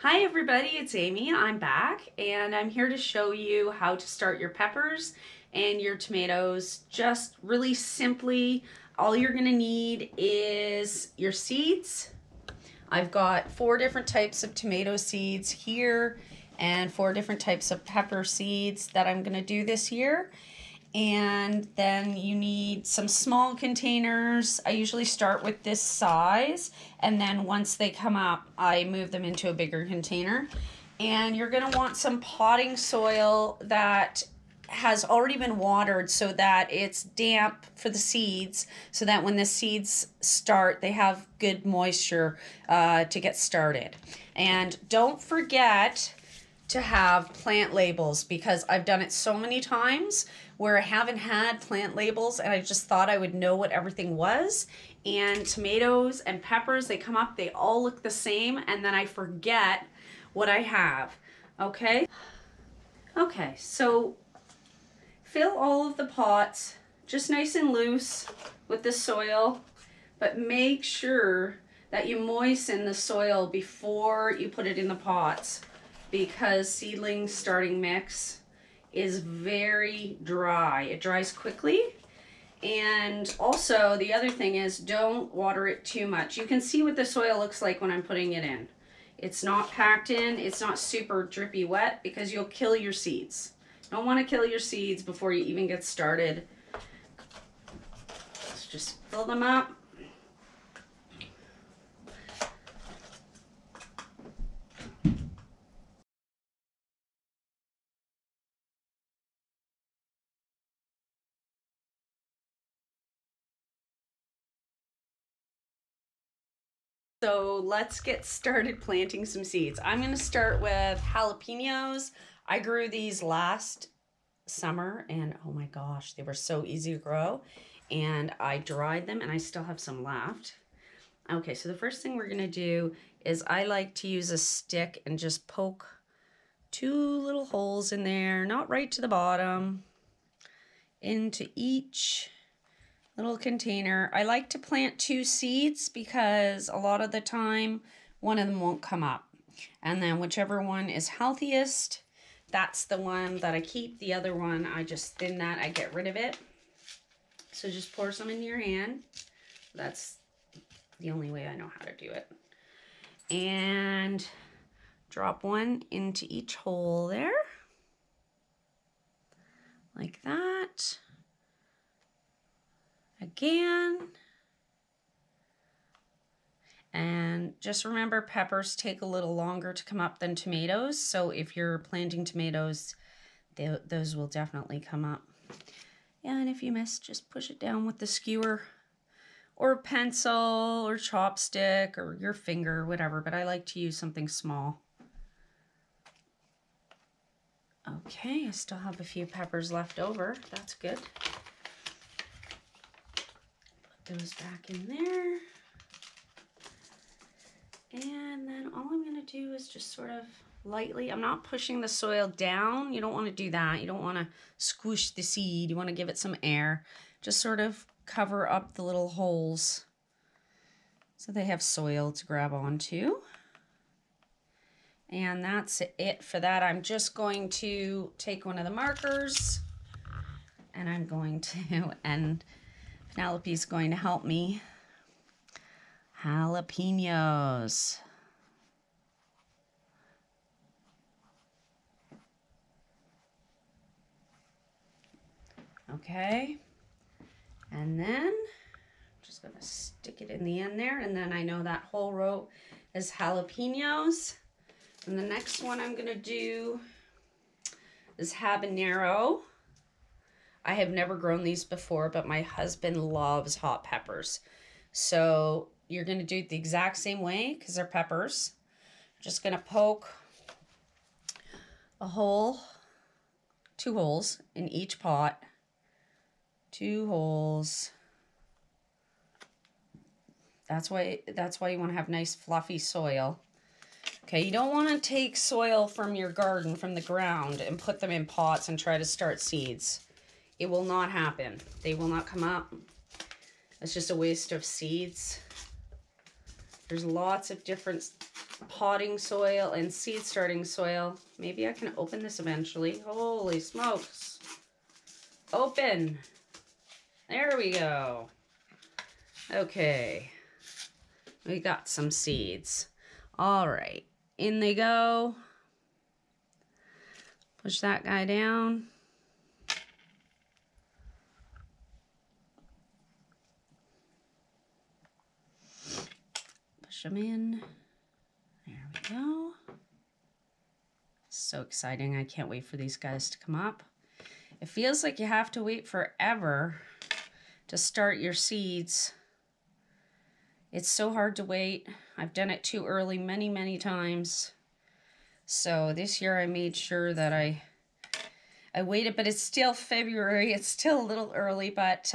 Hi everybody, it's Amy. I'm back and I'm here to show you how to start your peppers and your tomatoes just really simply. All you're gonna need is your seeds. I've got 4 different types of tomato seeds here and 4 different types of pepper seeds that I'm gonna do this year. And then you need some small containers. I usually start with this size, and then once they come up, I move them into a bigger container. And you're gonna want some potting soil that has already been watered so that it's damp for the seeds, so that when the seeds start, they have good moisture to get started. And don't forget to have plant labels, because I've done it so many times where I haven't had plant labels and I just thought I would know what everything was. And tomatoes and peppers, they come up, they all look the same, and then I forget what I have. Okay, so fill all of the pots just nice and loose with the soil, but make sure that you moisten the soil before you put it in the pots, because seedling starting mix is very dry. It dries quickly. And also the other thing is, don't water it too much. You can see what the soil looks like when I'm putting it in. It's not packed in, it's not super drippy wet, because you'll kill your seeds. You don't want to kill your seeds before you even get started. Let's just fill them up. So let's get started planting some seeds. I'm going to start with jalapenos. I grew these last summer and oh my gosh, they were so easy to grow. And I dried them and I still have some left. Okay, so the first thing we're going to do is I like to use a stick and just poke 2 little holes in there, not right to the bottom, into each little container. I like to plant 2 seeds because a lot of the time one of them won't come up. And then whichever one is healthiest, that's the one that I keep. The other one, I just thin that, I get rid of it. So just pour some in your hand. That's the only way I know how to do it. And drop one into each hole there. Like that. Again. And just remember, peppers take a little longer to come up than tomatoes. So if you're planting tomatoes, those will definitely come up. And if you miss, just push it down with the skewer or pencil or chopstick or your finger, whatever. But I like to use something small. Okay, I still have a few peppers left over. That's good. Put those back in there. And then all I'm going to do is just sort of lightly, I'm not pushing the soil down. You don't want to do that. You don't want to squish the seed. You want to give it some air. Just sort of cover up the little holes so they have soil to grab onto. And that's it for that. I'm just going to take one of the markers and I'm going to, and Penelope's going to help me, jalapenos. Okay, and then I'm just gonna stick it in the end there, and then I know that whole row is jalapenos. And the next one I'm gonna do is habanero. I have never grown these before, but my husband loves hot peppers. So you're gonna do it the exact same way because they're peppers. Just gonna poke a hole, 2 holes in each pot. 2 holes. That's why you want to have nice fluffy soil. Okay, you don't want to take soil from your garden, from the ground, and put them in pots and try to start seeds. It will not happen. They will not come up. It's just a waste of seeds. There's lots of different potting soil and seed starting soil. Maybe I can open this eventually. Holy smokes. Open. There we go. Okay. We got some seeds. All right. In they go. Push that guy down. Push them in. There we go. So exciting. I can't wait for these guys to come up. It feels like you have to wait forever to start your seeds. It's so hard to wait. I've done it too early many times. So this year I made sure that I waited, but it's still February. It's still a little early, but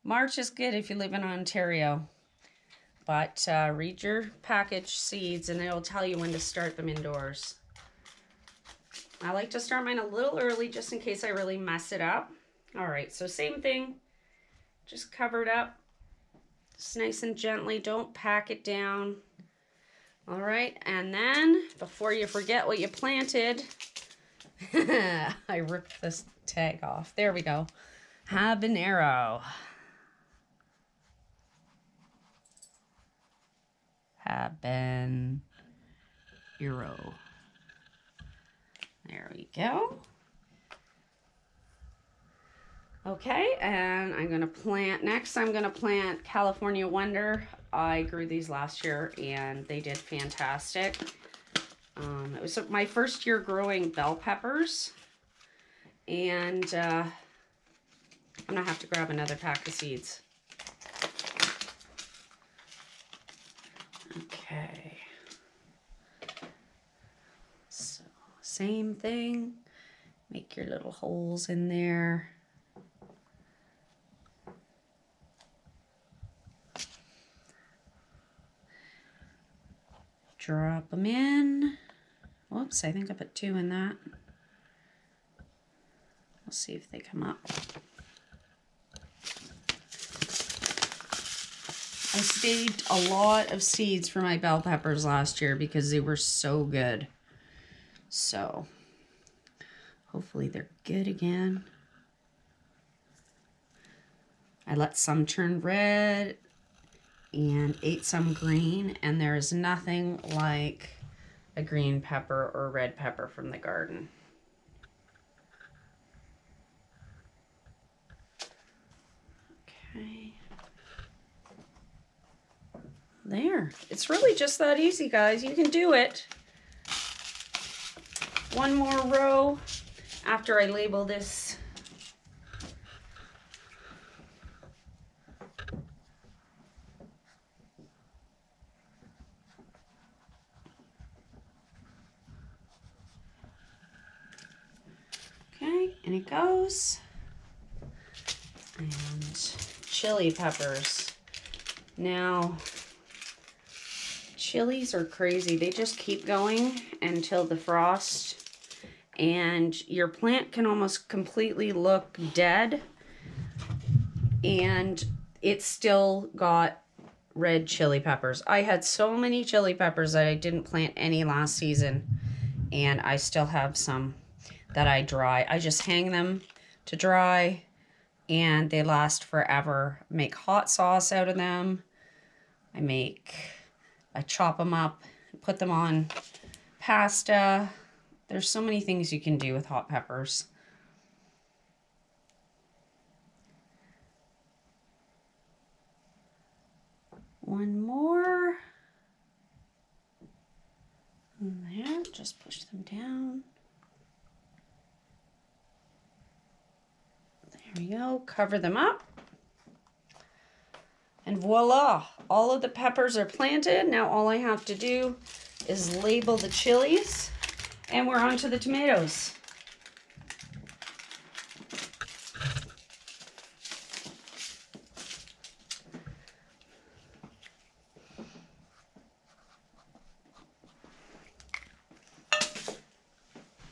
March is good if you live in Ontario. But read your package seeds and it'll tell you when to start them indoors. I like to start mine a little early just in case I really mess it up. All right, so same thing, just cover it up. Just nice and gently, don't pack it down. All right, and then before you forget what you planted, I ripped this tag off. There we go. Habanero. Habanero. There we go. Okay, and I'm gonna plant, next I'm gonna plant California Wonder. I grew these last year and they did fantastic. It was my first year growing bell peppers, and I'm gonna have to grab another pack of seeds. Okay. So, same thing. Make your little holes in there. Drop them in. Whoops, I think I put 2 in that. We'll see if they come up. I saved a lot of seeds for my bell peppers last year because they were so good. So, hopefully they're good again. I let some turn red and ate some green, and there is nothing like a green pepper or red pepper from the garden. Okay. There. It's really just that easy, guys. You can do it. One more row after I label this. Okay, and it goes. And chili peppers. Now, chilies are crazy. They just keep going until the frost, and your plant can almost completely look dead, and it's still got red chili peppers. I had so many chili peppers that I didn't plant any last season, and I still have some that I dry. I just hang them to dry, and they last forever. Make hot sauce out of them. I chop them up, put them on pasta. There's so many things you can do with hot peppers. One more. And there, just push them down. There we go, cover them up. And voila, all of the peppers are planted. Now all I have to do is label the chilies, and we're on to the tomatoes.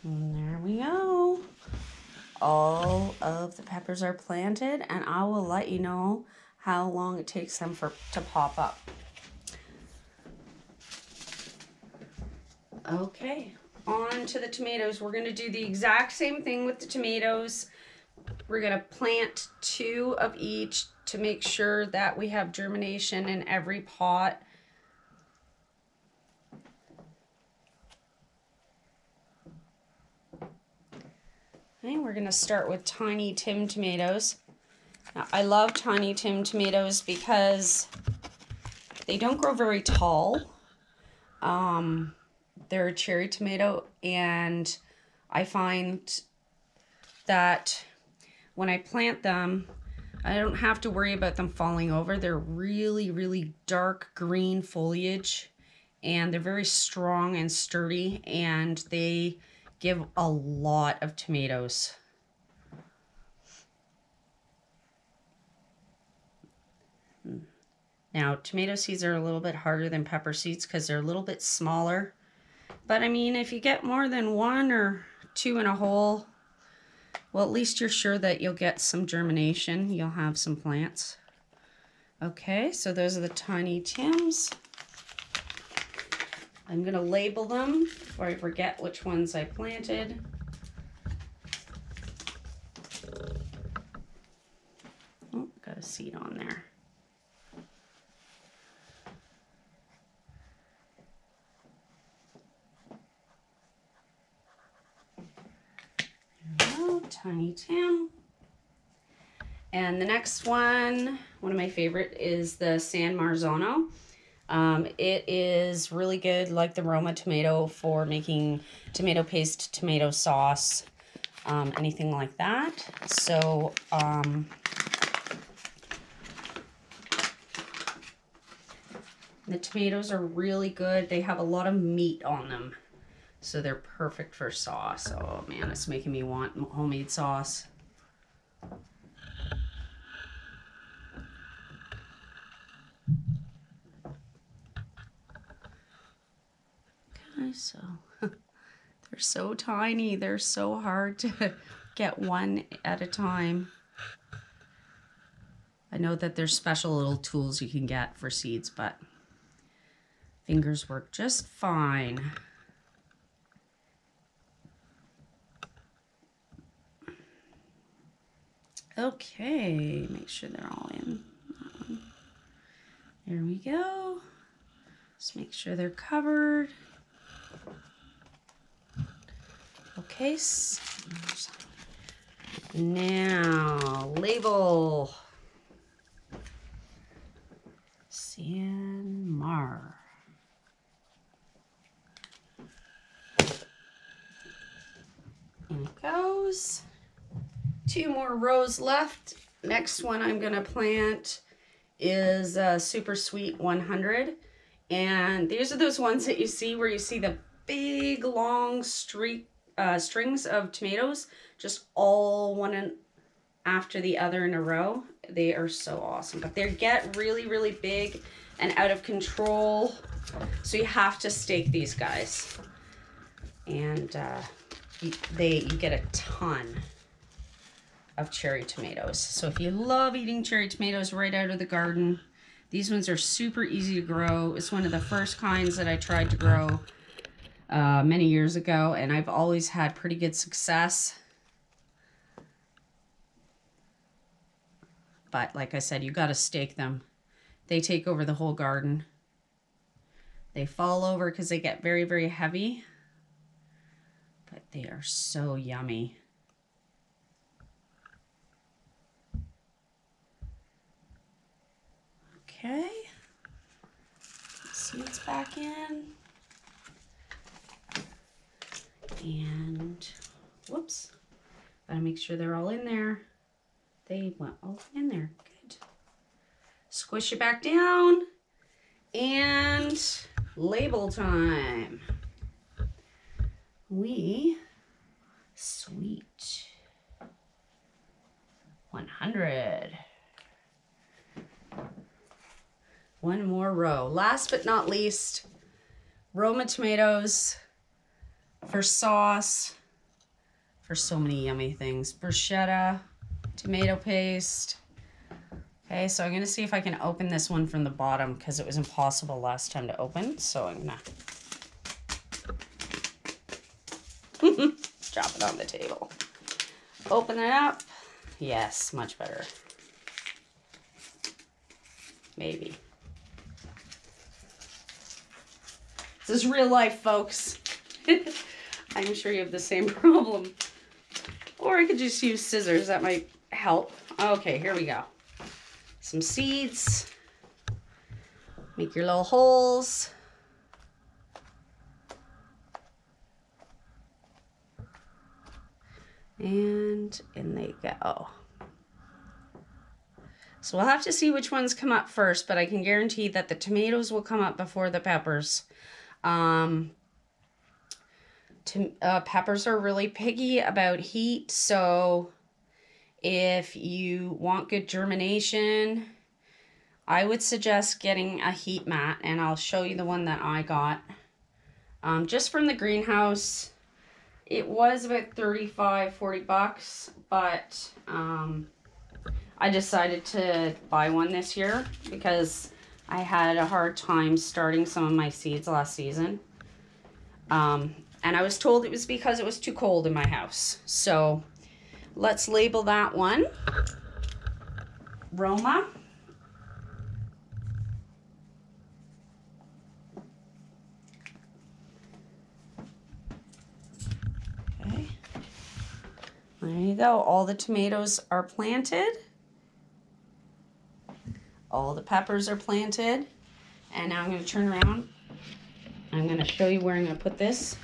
And there we go. All of the peppers are planted, and I will let you know how long it takes them to pop up. Okay, on to the tomatoes. We're going to do the exact same thing with the tomatoes. We're going to plant 2 of each to make sure that we have germination in every pot. Okay, we're going to start with Tiny Tim tomatoes. Now, I love Tiny Tim tomatoes because they don't grow very tall. They're a cherry tomato, and I find that when I plant them, I don't have to worry about them falling over. They're really, really dark green foliage, and they're very strong and sturdy, and they give a lot of tomatoes. Now, tomato seeds are a little bit harder than pepper seeds because they're a little bit smaller. But I mean, if you get more than 1 or 2 in a hole, well, at least you're sure that you'll get some germination. You'll have some plants. Okay, so those are the Tiny Tims. I'm going to label them before I forget which ones I planted. Oh, got a seed on there. Tiny Tim. And the next one of my favorite, is the San Marzano. It is really good, like the Roma tomato, for making tomato paste, tomato sauce, anything like that. So the tomatoes are really good. They have a lot of meat on them, so they're perfect for sauce. Oh man, it's making me want homemade sauce. Okay, so they're so tiny. They're so hard to get one at a time. I know that there's special little tools you can get for seeds, but fingers work just fine. Okay, make sure they're all in. There we go. Just make sure they're covered. Okay, now label. San Mar. In it goes. 2 more rows left. Next one I'm gonna plant is Super Sweet 100. And these are those ones that you see where you see the big long strings of tomatoes, just all one after the other in a row. They are so awesome, but they get really, really big and out of control. So you have to stake these guys. And you get a ton of cherry tomatoes. So if you love eating cherry tomatoes right out of the garden, these ones are super easy to grow. It's one of the first kinds that I tried to grow many years ago, and I've always had pretty good success. But like I said, you got to stake them. They take over the whole garden. They fall over because they get very, very heavy, but they are so yummy. Okay, seeds back in, and whoops, gotta make sure they're all in there. They went all in there, good. Squish it back down, and label time. Sweet 100. One more row. Last but not least, Roma tomatoes for sauce, for so many yummy things. Bruschetta, tomato paste. Okay, so I'm gonna see if I can open this one from the bottom because it was impossible last time to open. So I'm gonna drop it on the table. Open it up. Yes, much better. Maybe. This is real life, folks. I'm sure you have the same problem. Or I could just use scissors. That might help. Okay, here we go. Some seeds. Make your little holes. And in they go. So we'll have to see which ones come up first, but I can guarantee that the tomatoes will come up before the peppers. Peppers are really picky about heat, so if you want good germination, I would suggest getting a heat mat, and I'll show you the one that I got. Just from the greenhouse. It was about 35, 40 bucks, but I decided to buy one this year because I had a hard time starting some of my seeds last season. And I was told it was because it was too cold in my house. So let's label that one Roma. Okay. There you go. All the tomatoes are planted. All the peppers are planted. And now I'm going to turn around. I'm going to show you where I'm going to put this.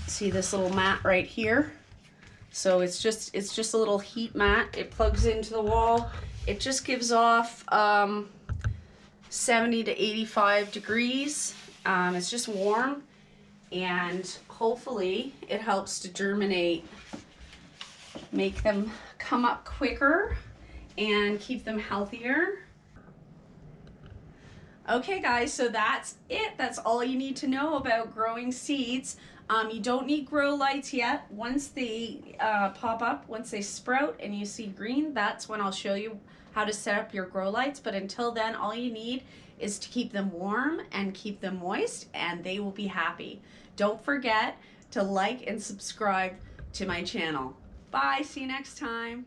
See this little mat right here? So it's just a little heat mat. It plugs into the wall. It just gives off 70 to 85 degrees. It's just warm, and hopefully it helps to germinate, make them come up quicker and keep them healthier. Okay guys, so that's it. That's all you need to know about growing seeds. You don't need grow lights yet. Once they pop up, once they sprout and you see green, that's when I'll show you how to set up your grow lights. But until then, all you need is to keep them warm and keep them moist, and they will be happy. Don't forget to like and subscribe to my channel. Bye, see you next time.